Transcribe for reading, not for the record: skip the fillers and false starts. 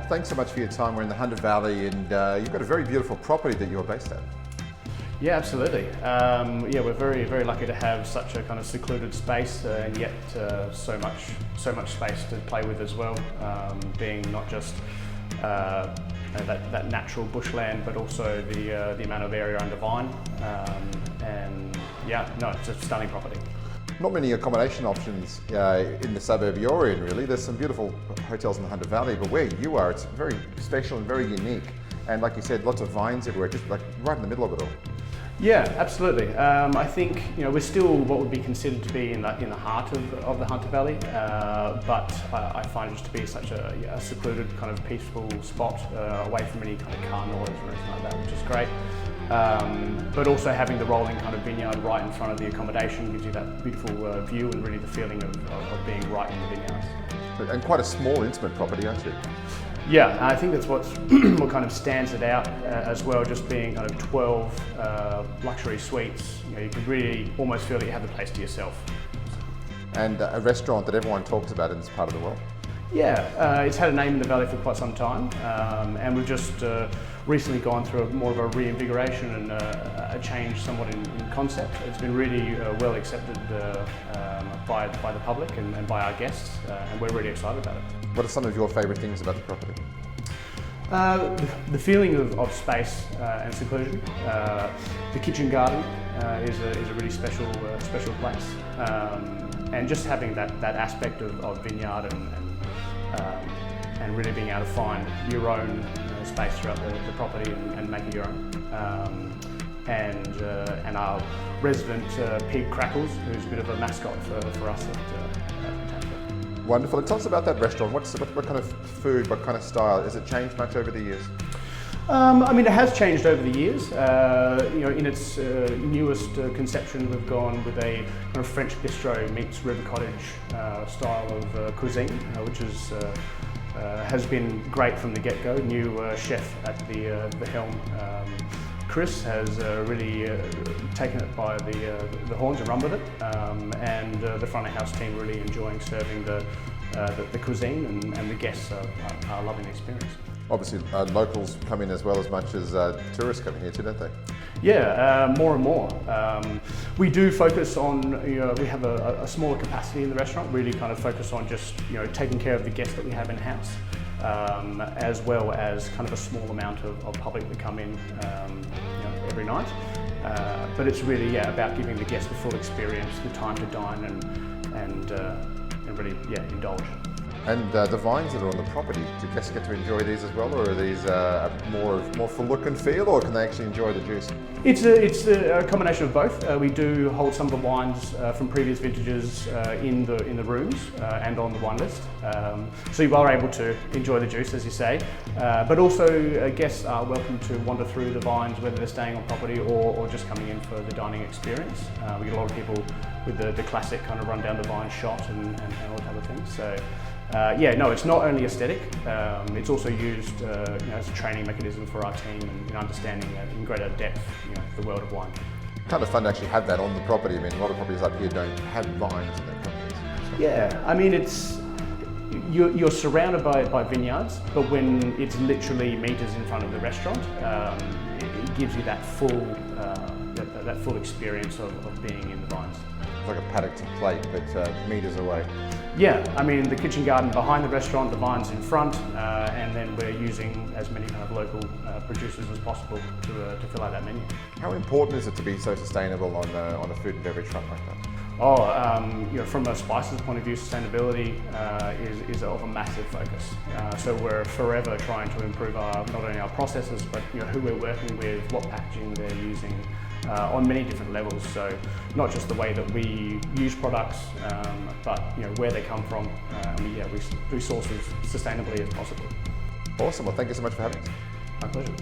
thanks so much for your time. We're in the Hunter Valley, and you've got a very beautiful property that you're based at. Yeah, absolutely. Yeah, we're very, very lucky to have such a kind of secluded space, and yet so much space to play with as well. Being not just that natural bushland, but also the amount of area under vine. And yeah, no, it's a stunning property. Not many accommodation options in the suburb you're in, really. There's some beautiful hotels in the Hunter Valley, but where you are, it's very special and very unique. And like you said, lots of vines everywhere, just like right in the middle of it all. Yeah, absolutely. I think we're still what would be considered to be in the heart of the Hunter Valley, but I find it just to be such a secluded kind of peaceful spot, away from any kind of car noise or anything like that, which is great. But also having the rolling kind of vineyard right in front of the accommodation gives you that beautiful view and really the feeling of being right in the vineyards. And quite a small, intimate property, aren't you? Yeah, I think that's what kind of stands it out as well, just being kind of 12 luxury suites. You can really almost feel that you have the place to yourself. And a restaurant that everyone talks about in this part of the world. Yeah, it's had a name in the valley for quite some time, and we've just recently gone through more of a reinvigoration and a change somewhat in concept. It's been really well accepted by the public and by our guests, and we're really excited about it. What are some of your favourite things about the property? The feeling of space and seclusion. The kitchen garden is a really special place, and just having that aspect of vineyard and really being able to find your own space throughout the property and make it your own. And our resident pig Crackles, who's a bit of a mascot for us at Fantastic. Wonderful. And tell us about that restaurant. What kind of food, what kind of style? Has it changed much over the years? I mean, it has changed over the years. In its newest conception, we've gone with a kind of French bistro meets river cottage style of cuisine, which has been great from the get-go. New chef at the helm, Chris, has really taken it by the horns and run with it, and the front of house team really enjoying serving the cuisine, and the guests are loving the experience. Obviously, locals come in as well as much as tourists come in here too, don't they? Yeah, more and more. We do focus on, we have a smaller capacity in the restaurant, really kind of focus on just, taking care of the guests that we have in-house, as well as kind of a small amount of public that come in every night. But it's really, about giving the guests the full experience, the time to dine and really, indulge. And the vines that are on the property, do guests get to enjoy these as well, or are these more for look and feel, or can they actually enjoy the juice? It's a combination of both. We do hold some of the wines from previous vintages in the rooms and on the wine list, so you are able to enjoy the juice, as you say. But also guests are welcome to wander through the vines, whether they're staying on property or just coming in for the dining experience. We get a lot of people with the classic kind of run down the vine shot and all that type of thing. So. It's not only aesthetic, it's also used as a training mechanism for our team and understanding in greater depth the world of wine. Kind of fun to actually have that on the property. I mean, a lot of properties up here don't have vines in their properties. Yeah, I mean, you're surrounded by vineyards, but when it's literally meters in front of the restaurant, it gives you that full experience of being in the vines. It's like a paddock to plate, but meters away. Yeah, I mean, the kitchen garden behind the restaurant, the vines in front, and then we're using as many kind of local producers as possible to fill out that menu. How important is it to be so sustainable on a food and beverage front like that? From a Spicers point of view, sustainability is of a massive focus. So we're forever trying to improve not only our processes, but who we're working with, what packaging they're using, on many different levels. So not just the way that we use products, but where they come from. We source as sustainably as possible. Awesome. Well, thank you so much for having us. My pleasure.